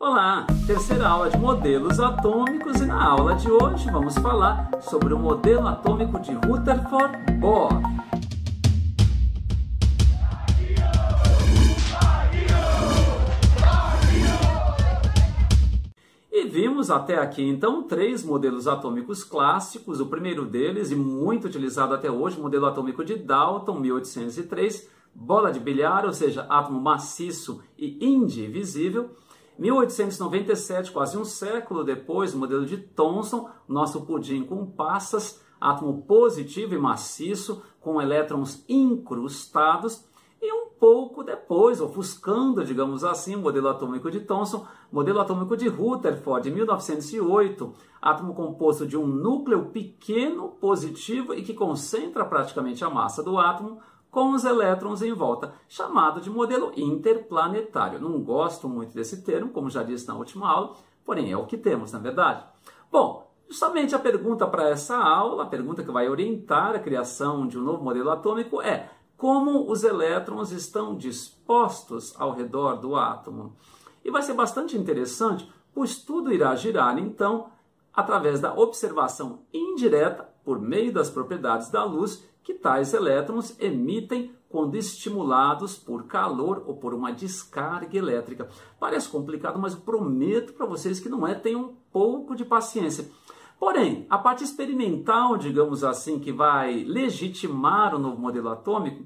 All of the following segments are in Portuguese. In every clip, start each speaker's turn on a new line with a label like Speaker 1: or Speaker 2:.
Speaker 1: Olá, terceira aula de modelos atômicos e na aula de hoje vamos falar sobre o modelo atômico de Rutherford Bohr. E vimos até aqui então três modelos atômicos clássicos. O primeiro deles, e muito utilizado até hoje, o modelo atômico de Dalton, 1803, bola de bilhar, ou seja, átomo maciço e indivisível. 1897, quase um século depois, o modelo de Thomson, nosso pudim com passas, átomo positivo e maciço, com elétrons incrustados. E um pouco depois, ofuscando, digamos assim, o modelo atômico de Thomson, modelo atômico de Rutherford, de 1908, átomo composto de um núcleo pequeno, positivo e que concentra praticamente a massa do átomo, com os elétrons em volta, chamado de modelo interplanetário. Não gosto muito desse termo, como já disse na última aula, porém é o que temos, na verdade. Bom, justamente a pergunta para essa aula, a pergunta que vai orientar a criação de um novo modelo atômico é: como os elétrons estão dispostos ao redor do átomo? E vai ser bastante interessante, pois tudo irá girar, então, através da observação indireta, por meio das propriedades da luz, que tais elétrons emitem quando estimulados por calor ou por uma descarga elétrica. Parece complicado, mas eu prometo para vocês que não é, tenham um pouco de paciência. Porém, a parte experimental, digamos assim, que vai legitimar o novo modelo atômico,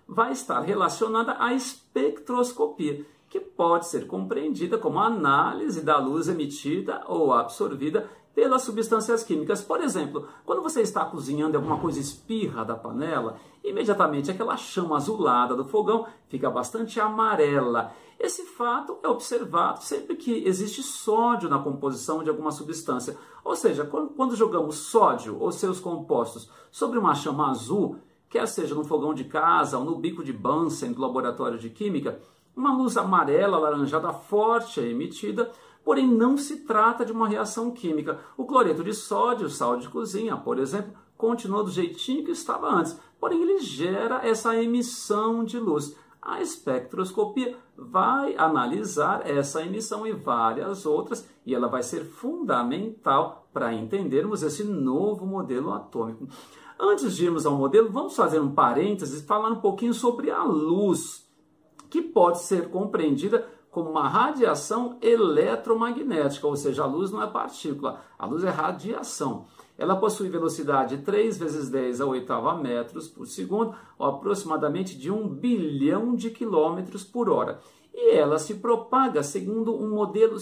Speaker 1: vai estar relacionada à espectroscopia, que pode ser compreendida como a análise da luz emitida ou absorvida pelas substâncias químicas. Por exemplo, quando você está cozinhando e alguma coisa espirra da panela, imediatamente aquela chama azulada do fogão fica bastante amarela. Esse fato é observado sempre que existe sódio na composição de alguma substância. Ou seja, quando jogamos sódio ou seus compostos sobre uma chama azul, quer seja no fogão de casa ou no bico de Bunsen do laboratório de química, uma luz amarela alaranjada forte é emitida, porém não se trata de uma reação química. O cloreto de sódio, sal de cozinha, por exemplo, continua do jeitinho que estava antes, porém ele gera essa emissão de luz. A espectroscopia vai analisar essa emissão e várias outras, e ela vai ser fundamental para entendermos esse novo modelo atômico. Antes de irmos ao modelo, vamos fazer um parênteses e falar um pouquinho sobre a luz, que pode ser compreendida como uma radiação eletromagnética, ou seja, a luz não é partícula, a luz é radiação. Ela possui velocidade 3 vezes 10 a oitava metros por segundo, ou aproximadamente de 1 bilhão de quilômetros por hora. E ela se propaga seguindo um modelo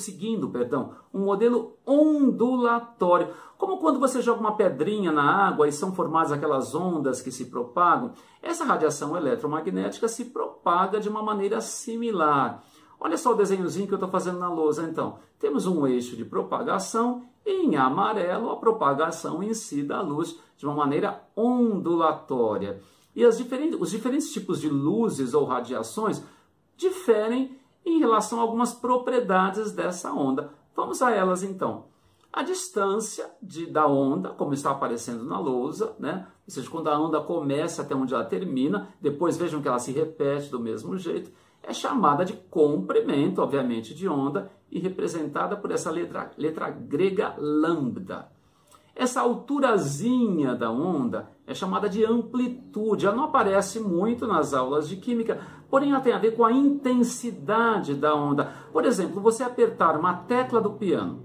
Speaker 1: ondulatório. Como quando você joga uma pedrinha na água e são formadas aquelas ondas que se propagam, essa radiação eletromagnética se propaga de uma maneira similar. Olha só o desenhozinho que eu estou fazendo na lousa, então. Temos um eixo de propagação e em amarelo a propagação em si da luz de uma maneira ondulatória. E os diferentes tipos de luzes ou radiações diferem em relação a algumas propriedades dessa onda. Vamos a elas então. A distância da onda, como está aparecendo na lousa, né? Ou seja, quando a onda começa até onde ela termina, depois vejam que ela se repete do mesmo jeito, é chamada de comprimento, obviamente, de onda, e representada por essa letra grega lambda. Essa alturazinha da onda é chamada de amplitude. Ela não aparece muito nas aulas de química, porém ela tem a ver com a intensidade da onda. Por exemplo, você apertar uma tecla do piano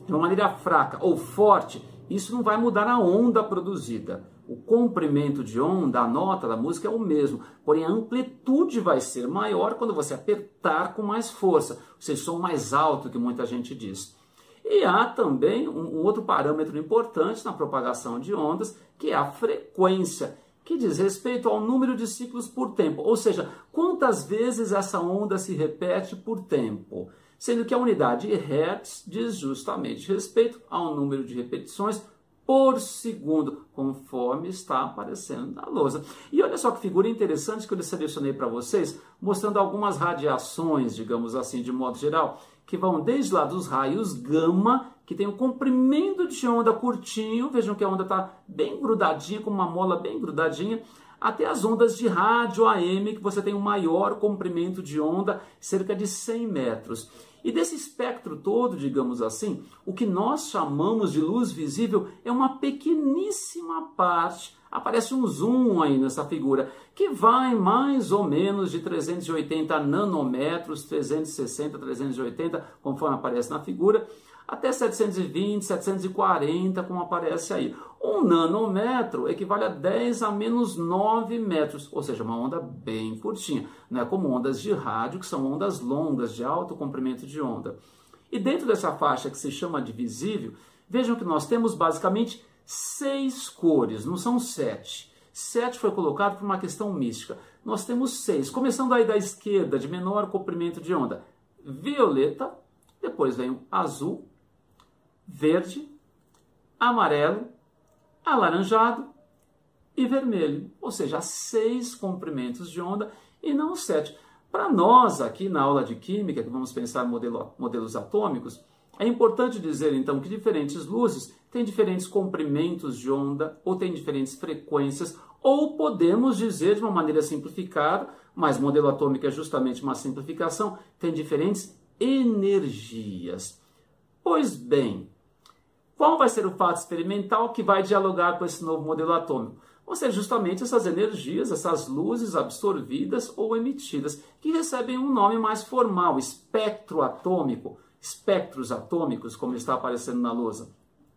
Speaker 1: de uma maneira fraca ou forte, isso não vai mudar a onda produzida. O comprimento de onda, a nota da música é o mesmo, porém a amplitude vai ser maior quando você apertar com mais força, ou seja, som mais alto, que muita gente diz. E há também um outro parâmetro importante na propagação de ondas, que é a frequência, que diz respeito ao número de ciclos por tempo, ou seja, quantas vezes essa onda se repete por tempo, sendo que a unidade Hertz diz justamente respeito ao número de repetições por segundo, conforme está aparecendo na lousa. E olha só que figura interessante que eu selecionei para vocês, mostrando algumas radiações, digamos assim, de modo geral, que vão desde lá dos raios gama, que tem um comprimento de onda curtinho, vejam que a onda está bem grudadinha, com uma mola bem grudadinha, até as ondas de rádio AM, que você tem um maior comprimento de onda, cerca de 100 metros. E desse espectro todo, digamos assim, o que nós chamamos de luz visível é uma pequeníssima parte. Aparece um zoom aí nessa figura, que vai mais ou menos de 380 nanômetros, 360, 380, conforme aparece na figura, até 720, 740, como aparece aí. Um nanômetro equivale a 10 a menos 9 metros, ou seja, uma onda bem curtinha. Não é como ondas de rádio, que são ondas longas, de alto comprimento de onda. E dentro dessa faixa que se chama de visível, vejam que nós temos basicamente 6 cores, não são 7. 7 foi colocado por uma questão mística. Nós temos 6, começando aí da esquerda, de menor comprimento de onda. Violeta, depois vem o azul, verde, amarelo, alaranjado e vermelho. Ou seja, 6 comprimentos de onda e não 7. Para nós, aqui na aula de Química, que vamos pensar modelos atômicos, é importante dizer, então, que diferentes luzes têm diferentes comprimentos de onda ou têm diferentes frequências, ou podemos dizer de uma maneira simplificada, mas modelo atômico é justamente uma simplificação, tem diferentes energias. Pois bem, qual vai ser o fato experimental que vai dialogar com esse novo modelo atômico? Vão ser justamente essas energias, essas luzes absorvidas ou emitidas, que recebem um nome mais formal, espectro atômico, espectros atômicos, como está aparecendo na lousa,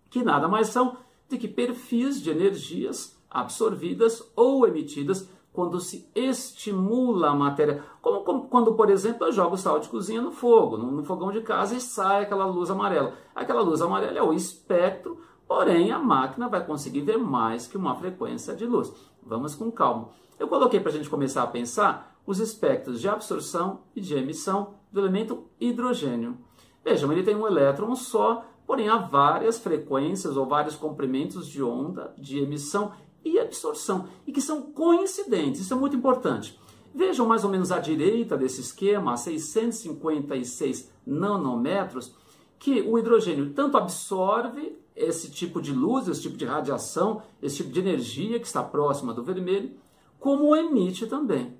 Speaker 1: que nada mais são do que perfis de energias absorvidas ou emitidas quando se estimula a matéria, como quando, por exemplo, eu jogo sal de cozinha no fogo, no fogão de casa e sai aquela luz amarela. Aquela luz amarela é o espectro, porém a máquina vai conseguir ver mais que uma frequência de luz. Vamos com calma. Eu coloquei para a gente começar a pensar os espectros de absorção e de emissão do elemento hidrogênio. Vejam, ele tem um elétron só, porém há várias frequências ou vários comprimentos de onda de emissão e absorção, e que são coincidentes. Isso é muito importante. Vejam mais ou menos à direita desse esquema, a 656 nanômetros, que o hidrogênio tanto absorve esse tipo de luz, esse tipo de radiação, esse tipo de energia que está próxima do vermelho, como emite também.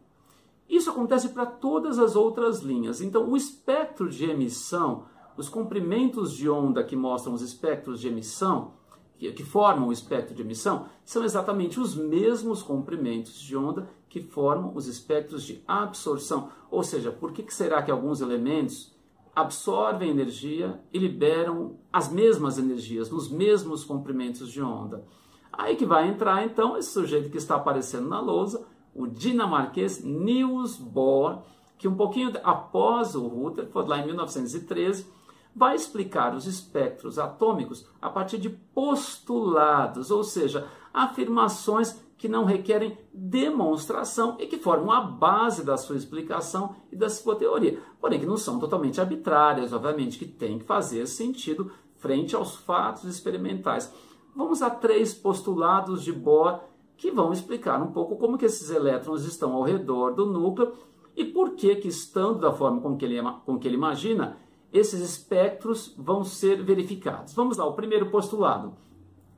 Speaker 1: Isso acontece para todas as outras linhas. Então, o espectro de emissão, os comprimentos de onda que mostram os espectros de emissão, que formam o espectro de emissão, são exatamente os mesmos comprimentos de onda que formam os espectros de absorção. Ou seja, por que será que alguns elementos absorvem energia e liberam as mesmas energias, nos mesmos comprimentos de onda? Aí que vai entrar, então, esse sujeito que está aparecendo na lousa, o dinamarquês Niels Bohr, que um pouquinho após o Rutherford, lá em 1913, vai explicar os espectros atômicos a partir de postulados, ou seja, afirmações que não requerem demonstração e que formam a base da sua explicação e da sua teoria. Porém, que não são totalmente arbitrárias, obviamente, que tem que fazer sentido frente aos fatos experimentais. Vamos a 3 postulados de Bohr que vão explicar um pouco como que esses elétrons estão ao redor do núcleo e por que, estando da forma com que ele imagina, esses espectros vão ser verificados. Vamos lá, o primeiro postulado.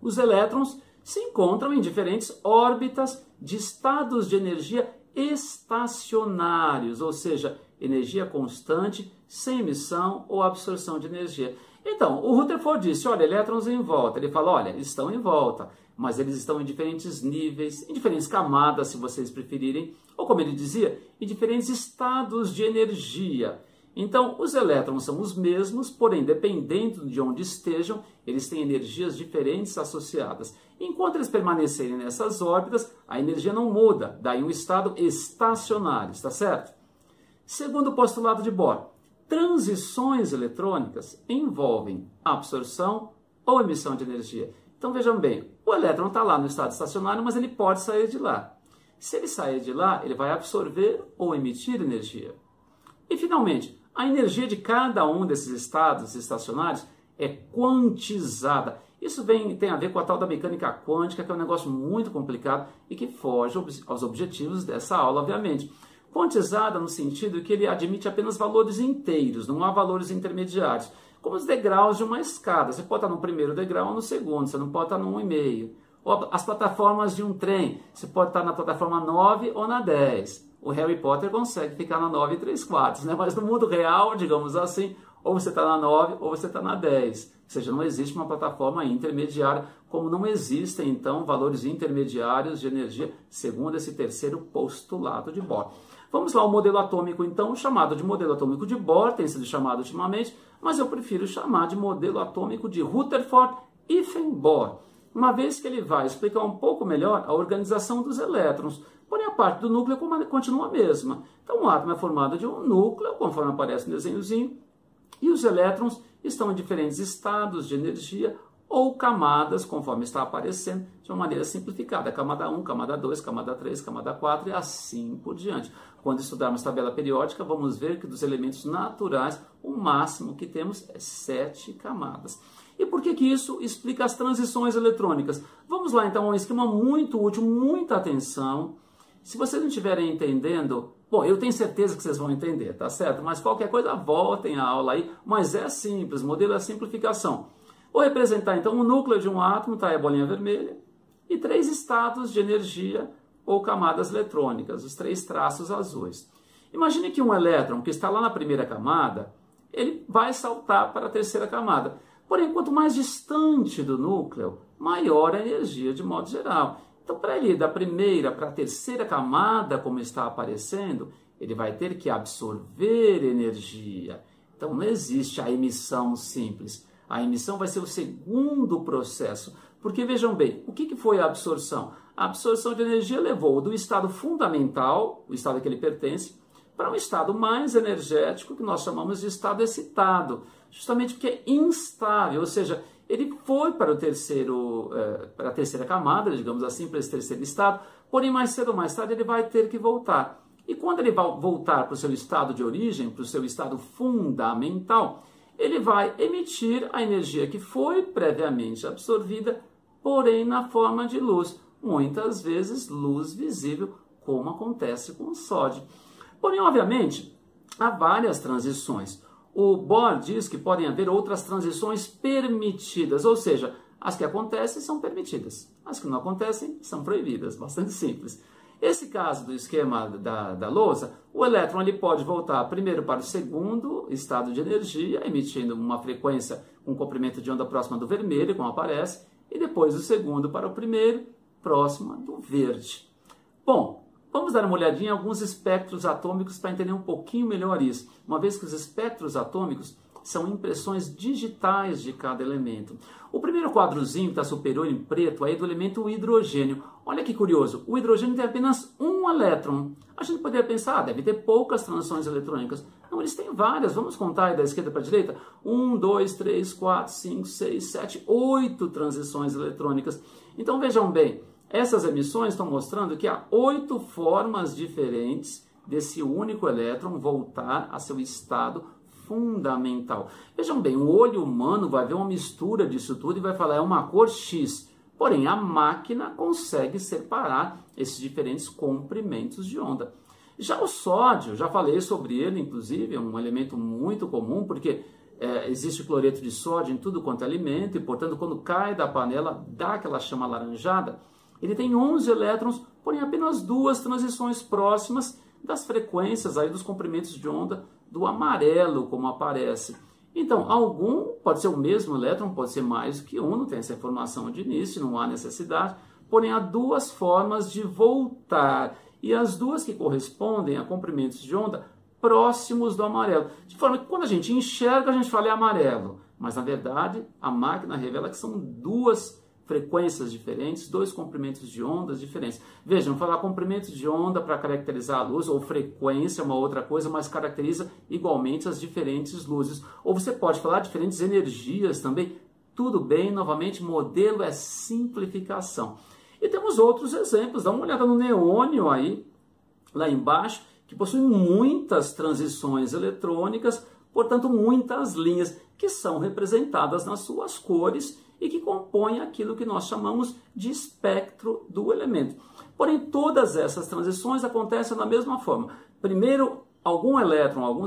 Speaker 1: Os elétrons se encontram em diferentes órbitas de estados de energia estacionários, ou seja, energia constante, sem emissão ou absorção de energia. Então, o Rutherford disse, olha, elétrons em volta. Ele fala, olha, eles estão em volta, mas eles estão em diferentes níveis, em diferentes camadas, se vocês preferirem, ou como ele dizia, em diferentes estados de energia. Então, os elétrons são os mesmos, porém, dependendo de onde estejam, eles têm energias diferentes associadas. Enquanto eles permanecerem nessas órbitas, a energia não muda, daí um estado estacionário, está certo? Segundo o postulado de Bohr, transições eletrônicas envolvem absorção ou emissão de energia. Então, vejam bem, o elétron está lá no estado estacionário, mas ele pode sair de lá. Se ele sair de lá, ele vai absorver ou emitir energia. E, finalmente, a energia de cada um desses estados estacionários é quantizada. Isso tem a ver com a tal da mecânica quântica, que é um negócio muito complicado e que foge aos objetivos dessa aula, obviamente. Quantizada no sentido que ele admite apenas valores inteiros, não há valores intermediários. Como os degraus de uma escada. Você pode estar no primeiro degrau ou no segundo, você não pode estar no 1,5. Ou as plataformas de um trem, você pode estar na plataforma 9 ou na 10. O Harry Potter consegue ficar na 9 3/4, né? Mas no mundo real, digamos assim, Ou você está na 9 ou você está na 10. Ou seja, não existe uma plataforma intermediária, como não existem, então, valores intermediários de energia, segundo esse terceiro postulado de Bohr. Vamos lá, o modelo atômico, então, chamado de modelo atômico de Bohr, tem sido chamado ultimamente, mas eu prefiro chamar de modelo atômico de Rutherford-Ifen-Bohr, uma vez que ele vai explicar um pouco melhor a organização dos elétrons, porém a parte do núcleo continua a mesma. Então, o átomo é formado de um núcleo, conforme aparece no desenhozinho, e os elétrons estão em diferentes estados de energia ou camadas, conforme está aparecendo, de uma maneira simplificada. Camada 1, camada 2, camada 3, camada 4 e assim por diante. Quando estudarmos tabela periódica, vamos ver que dos elementos naturais, o máximo que temos é 7 camadas. E por que isso explica as transições eletrônicas? Vamos lá, então, a um esquema muito útil, muita atenção. Se vocês não estiverem entendendo, bom, eu tenho certeza que vocês vão entender, tá certo? Mas qualquer coisa, voltem a aula aí. Mas é simples, o modelo é a simplificação. Vou representar, então, o núcleo de um átomo, tá aí a bolinha vermelha, e 3 estados de energia ou camadas eletrônicas, os 3 traços azuis. Imagine que um elétron que está lá na primeira camada, ele vai saltar para a terceira camada. Porém, quanto mais distante do núcleo, maior a energia de modo geral. Então, para ele ir da primeira para a terceira camada, como está aparecendo, ele vai ter que absorver energia. Então, não existe a emissão simples. A emissão vai ser o segundo processo. Porque, vejam bem, o que foi a absorção? A absorção de energia levou do estado fundamental, o estado a que ele pertence, para um estado mais energético, que nós chamamos de estado excitado. Justamente porque é instável, ou seja, ele foi para para a terceira camada, digamos assim, para esse terceiro estado, porém mais cedo ou mais tarde ele vai ter que voltar. E quando ele vai voltar para o seu estado de origem, para o seu estado fundamental, ele vai emitir a energia que foi previamente absorvida, porém na forma de luz, muitas vezes luz visível, como acontece com o sódio. Porém, obviamente, há várias transições. O Bohr diz que podem haver outras transições permitidas, ou seja, as que acontecem são permitidas, as que não acontecem são proibidas, bastante simples. Esse caso do esquema da lousa, o elétron ele pode voltar primeiro para o segundo estado de energia, emitindo uma frequência com comprimento de onda próxima do vermelho, como aparece, e depois o segundo para o primeiro, próxima do verde. Bom, vamos dar uma olhadinha em alguns espectros atômicos para entender um pouquinho melhor isso, uma vez que os espectros atômicos são impressões digitais de cada elemento. O primeiro quadrozinho que está superior em preto é do elemento hidrogênio. Olha que curioso, o hidrogênio tem apenas um elétron. A gente poderia pensar, deve ter poucas transições eletrônicas. Não, eles têm várias. Vamos contar aí da esquerda para a direita? 1, 2, 3, 4, 5, 6, 7, 8 transições eletrônicas. Então vejam bem, essas emissões estão mostrando que há 8 formas diferentes desse único elétron voltar a seu estado fundamental. Vejam bem, o olho humano vai ver uma mistura disso tudo e vai falar é uma cor X. Porém, a máquina consegue separar esses diferentes comprimentos de onda. Já o sódio, já falei sobre ele, inclusive, é um elemento muito comum, porque existe cloreto de sódio em tudo quanto é alimento, e, portanto, quando cai da panela, dá aquela chama alaranjada. Ele tem 11 elétrons, porém apenas 2 transições próximas das frequências aí dos comprimentos de onda do amarelo, como aparece. Então, algum pode ser o mesmo elétron, pode ser mais do que um, não tem essa informação de início, não há necessidade, porém há 2 formas de voltar, e as 2 que correspondem a comprimentos de onda próximos do amarelo. De forma que quando a gente enxerga, a gente fala é amarelo, mas na verdade a máquina revela que são 2 frequências diferentes, 2 comprimentos de ondas diferentes. Vejam, falar comprimentos de onda para caracterizar a luz, ou frequência é uma outra coisa, mas caracteriza igualmente as diferentes luzes. Ou você pode falar diferentes energias também. Tudo bem, novamente, modelo é simplificação. E temos outros exemplos, dá uma olhada no neônio aí, lá embaixo, que possui muitas transições eletrônicas, portanto muitas linhas, que são representadas nas suas cores e que compõem aquilo que nós chamamos de espectro do elemento. Porém, todas essas transições acontecem da mesma forma. Primeiro, alguns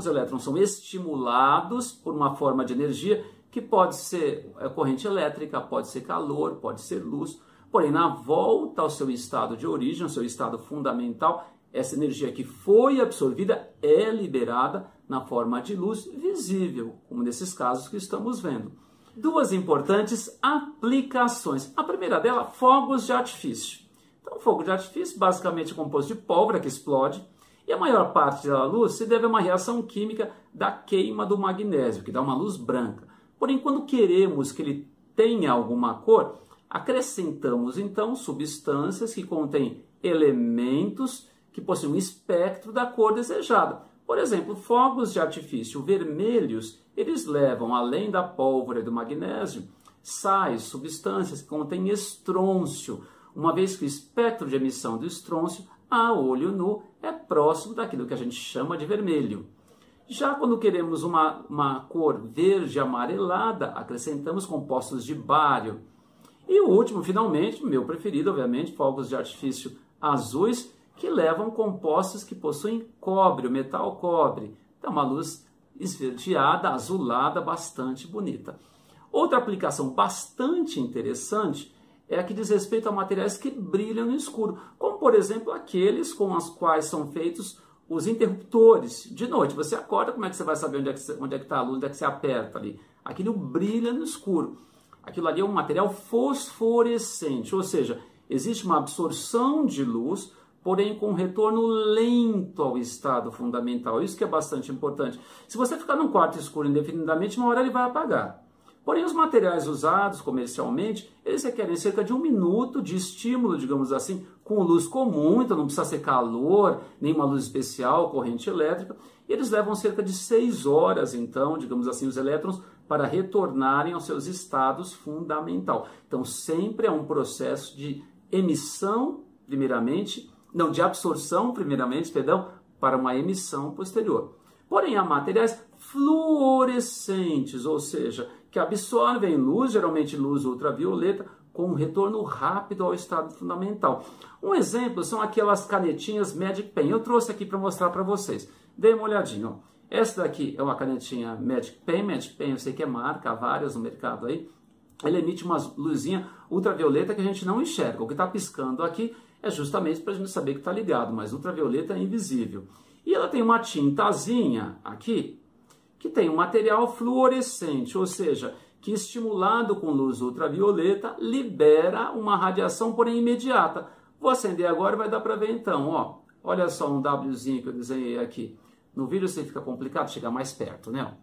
Speaker 1: elétrons são estimulados por uma forma de energia que pode ser corrente elétrica, pode ser calor, pode ser luz. Porém, na volta ao seu estado de origem, ao seu estado fundamental, essa energia que foi absorvida é liberada na forma de luz visível, como nesses casos que estamos vendo. Duas importantes aplicações. A primeira dela, fogos de artifício. Então, fogo de artifício basicamente é composto de pólvora que explode, e a maior parte da luz se deve a uma reação química da queima do magnésio, que dá uma luz branca. Porém, quando queremos que ele tenha alguma cor, acrescentamos então substâncias que contêm elementos que possuem um espectro da cor desejada. Por exemplo, fogos de artifício vermelhos, eles levam, além da pólvora e do magnésio, sais, substâncias que contêm estrôncio, uma vez que o espectro de emissão do estrôncio, a olho nu, é próximo daquilo que a gente chama de vermelho. Já quando queremos uma cor verde amarelada, acrescentamos compostos de bário. E o último, finalmente, meu preferido, obviamente, fogos de artifício azuis, que levam compostos que possuem cobre, o metal cobre. Então, uma luz esverdeada, azulada, bastante bonita. Outra aplicação bastante interessante é a que diz respeito a materiais que brilham no escuro, como, por exemplo, aqueles com os quais são feitos os interruptores. De noite, você acorda, como é que você vai saber onde é que está a luz, onde é que você aperta ali? Aquilo brilha no escuro. Aquilo ali é um material fosforescente, ou seja, existe uma absorção de luz, porém com um retorno lento ao estado fundamental. Isso que é bastante importante. Se você ficar num quarto escuro indefinidamente, uma hora ele vai apagar. Porém, os materiais usados comercialmente, eles requerem cerca de 1 minuto de estímulo, digamos assim, com luz comum, então não precisa ser calor, nem uma luz especial, corrente elétrica. E eles levam cerca de 6 horas, então, digamos assim, os elétrons para retornarem aos seus estados fundamental. Então, sempre é um processo de emissão, primeiramente, não, de absorção, primeiramente, perdão, para uma emissão posterior. Porém, há materiais fluorescentes, ou seja, que absorvem luz, geralmente luz ultravioleta, com um retorno rápido ao estado fundamental. Um exemplo são aquelas canetinhas Magic Pen. Eu trouxe aqui para mostrar para vocês. Dê uma olhadinha. Ó. Essa daqui é uma canetinha Magic Pen. Magic Pen, eu sei que é marca, há várias no mercado aí. Ela emite uma luzinha ultravioleta que a gente não enxerga. O que está piscando aqui é justamente para a gente saber que está ligado, mas ultravioleta é invisível. E ela tem uma tintazinha aqui, que tem um material fluorescente, ou seja, que estimulado com luz ultravioleta, libera uma radiação, porém imediata. Vou acender agora e vai dar para ver então, ó. Olha só um Wzinho que eu desenhei aqui. No vídeo você fica complicado chegar mais perto, né?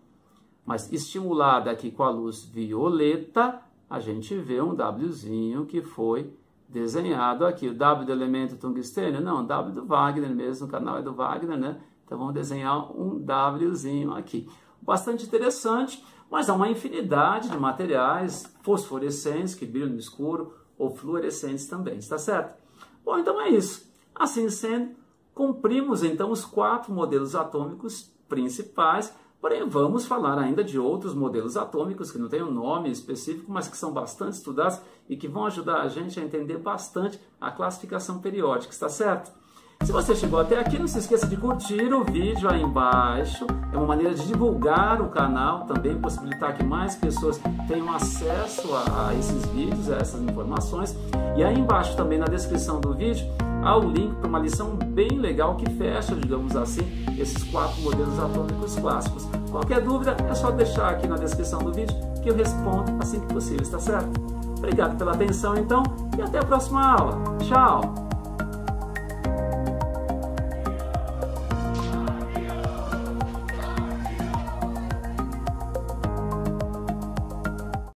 Speaker 1: Mas estimulada aqui com a luz violeta, a gente vê um Wzinho que foi desenhado aqui. O W do elemento tungstênio? Não, W do Wagner mesmo, o canal é do Wagner, né? Então vamos desenhar um Wzinho aqui. Bastante interessante, mas há uma infinidade de materiais fosforescentes que brilham no escuro ou fluorescentes também, está certo? Bom, então é isso. Assim sendo, cumprimos então os 4 modelos atômicos principais, porém vamos falar ainda de outros modelos atômicos que não têm um nome específico, mas que são bastante estudados e que vão ajudar a gente a entender bastante a classificação periódica, está certo? Se você chegou até aqui, não se esqueça de curtir o vídeo aí embaixo. É uma maneira de divulgar o canal, também possibilitar que mais pessoas tenham acesso a esses vídeos, a essas informações. E aí embaixo também na descrição do vídeo há o link para uma lição bem legal que fecha, digamos assim, esses 4 modelos atômicos clássicos. Qualquer dúvida é só deixar aqui na descrição do vídeo que eu respondo assim que possível, está certo? Obrigado pela atenção então e até a próxima aula. Tchau!